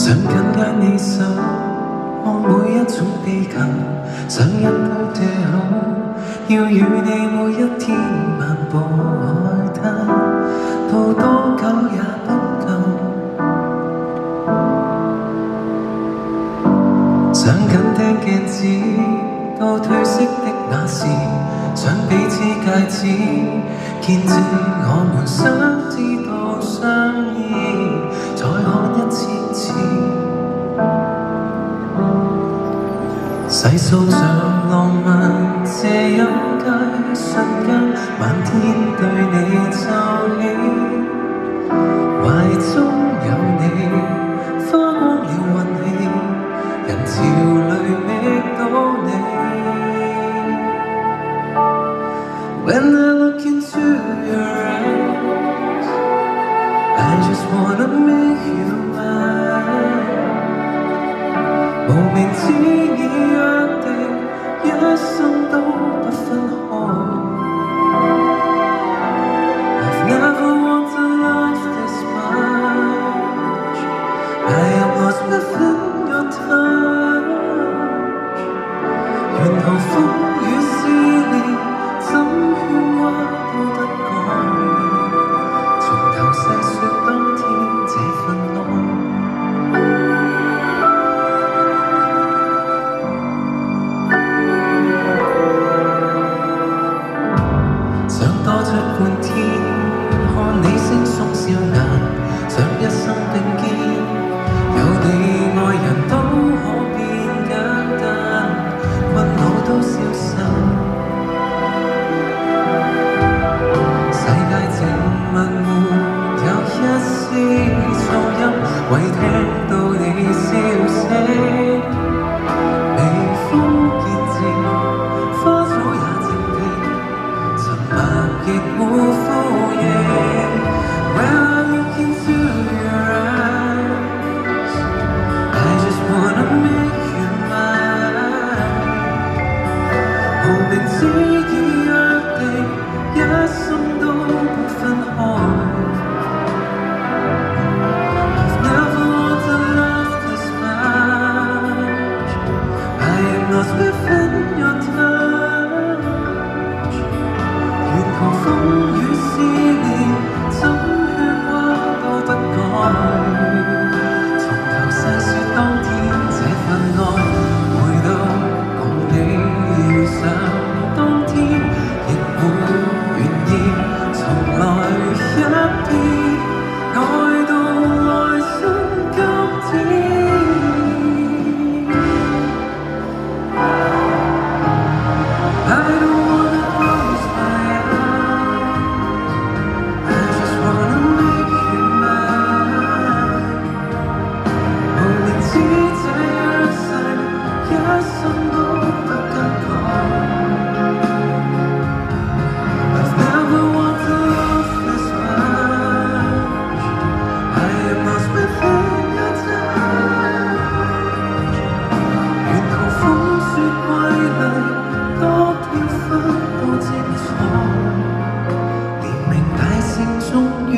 想緊握你手，看每一種地球，想一杯退口，要與你每一天漫步海灘，到多久也不夠。想緊聽鏡子，到褪色的那時，想彼此戒指，見證我們相知到相依，再看一次次。細數着浪漫這音階，瞬間漫天對你奏起，懷中有你，花光了運氣，人潮裏覓到你。When I look into your eyes, I just wanna make you mine。無名指已約定，一生都不分開。I've never wanted love this much. I am lost within your touch。沿途風雨試煉，怎喧嘩都不改。從頭細說當天這份愛。想多出半天，看你惺忪笑顏，想一生並肩，有你愛人都可變簡單，困惱都消散。世界靜默沒有一絲噪音，為聽到你笑聲。微風見證，花草也靜聽，沉默亦沒呼應。When I look into your eyes, I just wanna make you mine。無名指已約定，一生都不分開。I've never wanted love this much. I am lost within your touch。沿途風雨試煉，怎喧嘩都不改。從頭細說當天這份愛，回到共你遇上當天，亦會願意重來一遍，愛到來生今天。I don't wanna close my eyes, I just wanna make you mine。無名指這約誓，一生都不更改。I've never wanted love this much. I am lost within your touch。沿途風雪瑰麗，多飄忽都精彩，連名大聲終於。